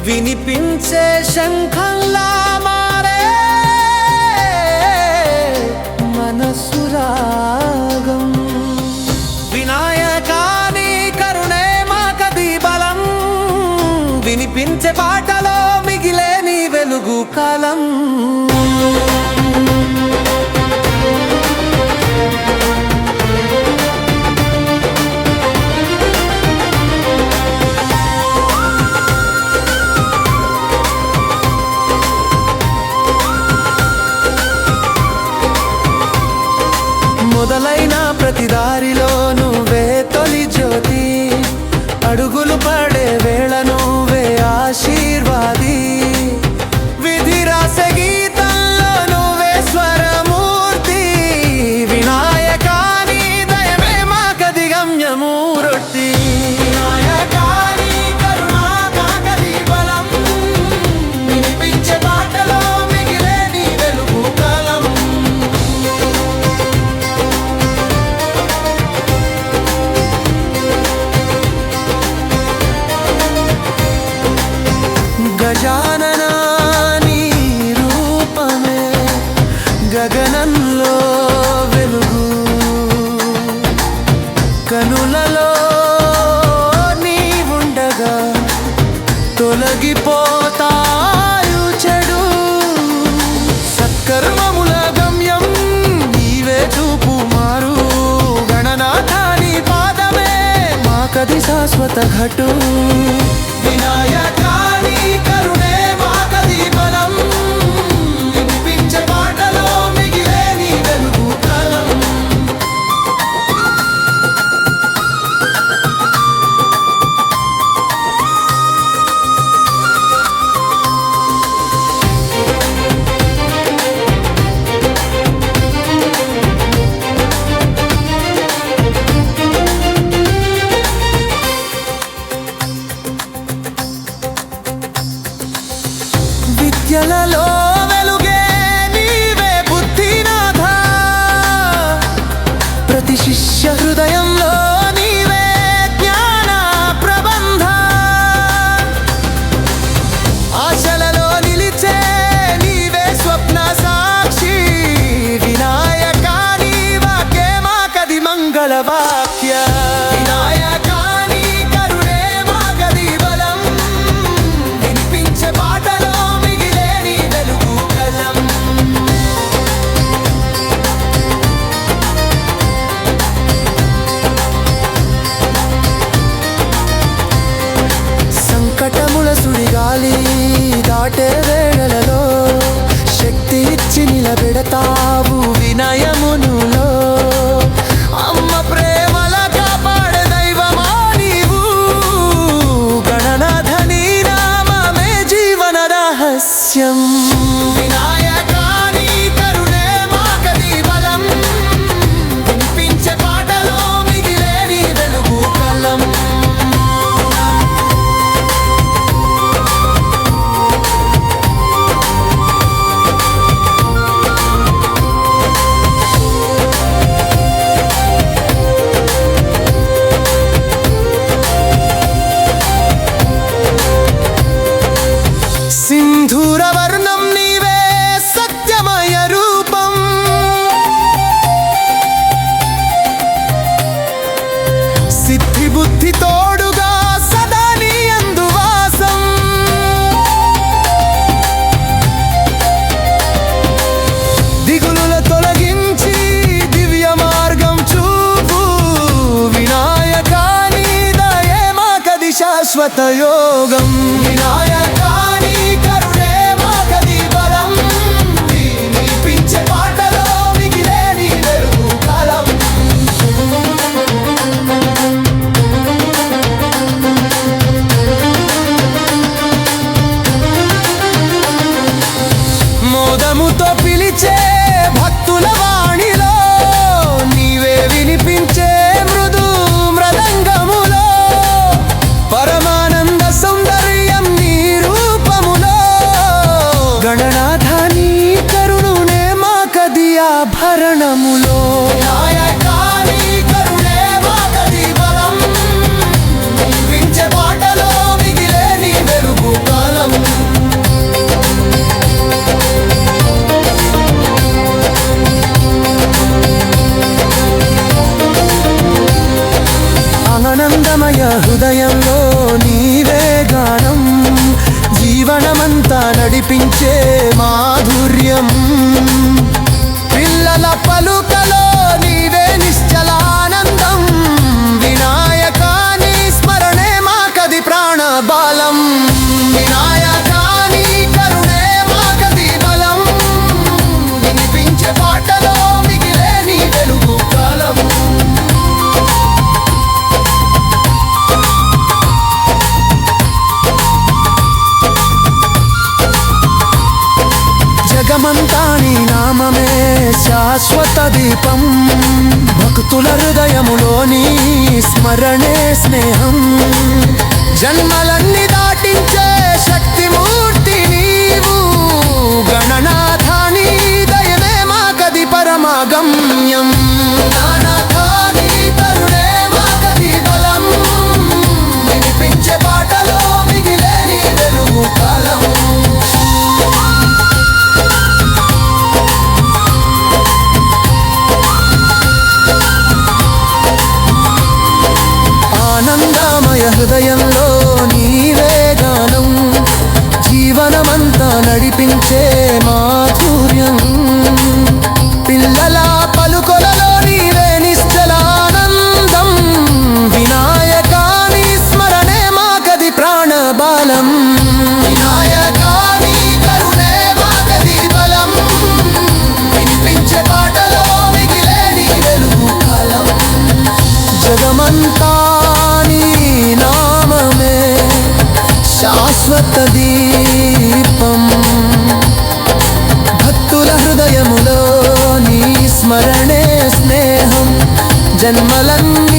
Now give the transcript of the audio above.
వినిపించే శంఖంలా మారే మనసు రాగం వినాయకా నీ కరుణే మాకది బలం వినిపించే పాటలో మిగిలే నీ వెలుగు కాలం మొదలైన ప్రతి దారిలో నువ్వే తొలి జ్యోతి అడుగులు పడే వేళ నువ్వే ఆశీర్వాది విధి రాసే గీతంలో నువ్వే స్వరమూర్తి వినాయకా నీ దయమే మాకది గమ్యము రొట్టి వినాయకా నీ కరుణ మాకది బలం వినిపించే పాటలో మిగిలే నీ వెలుగు కాలం గజానన నీ రూపమే గగనంలో వెలుగు కనులలో నీవుండగా తొలగిపోతాయు చెడు సత్కర్మముల గమ్యం నీవే చూపు మారు గణనాథ నీ పాదమే మాకది శాశ్వత ఘటు వినాయకా నీ కరుణే మాకది బలం వినిపించే పాటలో మిగిలే నీ వెలుగు కాలం విద్యలలో వెలుగే నీవే బుద్ధినాథ ప్రతి శిష్య హృదయంలో నీవే జ్ఞాన ప్రబంధ ఆశలలో నిలిచే నీవే స్వప్న సాక్షి వినాయకా నీ వాక్యే మాకది మంగళ వాక్య వినాయకా నీ కరుణే మాకది బలం వినిపించే పాటలో మిగిలే నీ వెలుగు కలం సంకటముల సుడిగాలి దాటే వేళలలో శక్తి ఇచ్చి నిలబెడతావు వినయమునులో అమ్మ ప్రేమల కాపాడే దైవమా నీవు గణనాథ నీ నామమే జీవన రహస్యం వినాయకా నీ కరుణే మాకది బలం వినిపించే పాటలో మిగిలే నీ వెలుగు కాలం సింధూర వర్ణం నీవే సత్యమయ రూపం సిద్ధి బుద్ధి తోడుగా సదా నీ యందు వాసం దిగులుల తొలగించి దివ్య మార్గం చూపు వినాయకా నీ దయే మాకది శాశ్వత యోగం వినాయకా నీ కరుణే మాకది బలం వినిపించే పాటలో మిగిలే నీ వెలుగు కాలం మోదముతో పిలిచే భక్తుల వాణిలో నీవే వినిపించే మృదు మృదంగములో పరమానంద సౌందర్యం నీ రూపములో గణనాథ నీ కరుణే మాకది ఆభరణములో వినాయకా నీ కరుణే మాకది బలం వినిపించే పాటలో మిగిలే నీ వెలుగు కాలం నడిపించే మాధుర్యం. పిల్లల పలుకలో నీవే నిశ్చలానందం. వినాయక నీ స్మరణే మాకది ప్రాణబలం. వినాయక నీ కరుణే మాకది బలం. వినిపించే పాటలో మిగిలే నీ వెలుగు కాలం. జగమంతా నీ నామమే శాశ్వత దీపం. భక్తుల హృదయములోని స్మరణే స్నేహం. జన్మలన్నీ దాటించే శక్తిమూర్తి నీవు. గణనాథ నీ దయనే మాకది పరమగమ్యం. గణనాథ నీ కరుణే మాకది బలం. వినిపించే పాటలో మిగిలే నీ వెలుగు కాలం. ఆనందమయ హృదయంలో నీవే గానం. జీవనమంతా నడిపించే మాధుర్యం. పిల్లల పలుకొలలో నీవే నిశ్చలానందం. వినాయక నీ స్మరణే మాకది ప్రాణబలం. వినాయక నీ కరుణే మాకది బలం. వినిపించే పాటలో మిగిలే నీ వెలుగు కాలం. జగమంతా నీ నామమే శాశ్వత దీపం. భక్తుల హృదయములో నీ స్మరణే స్నేహం. జన్మలన్నీ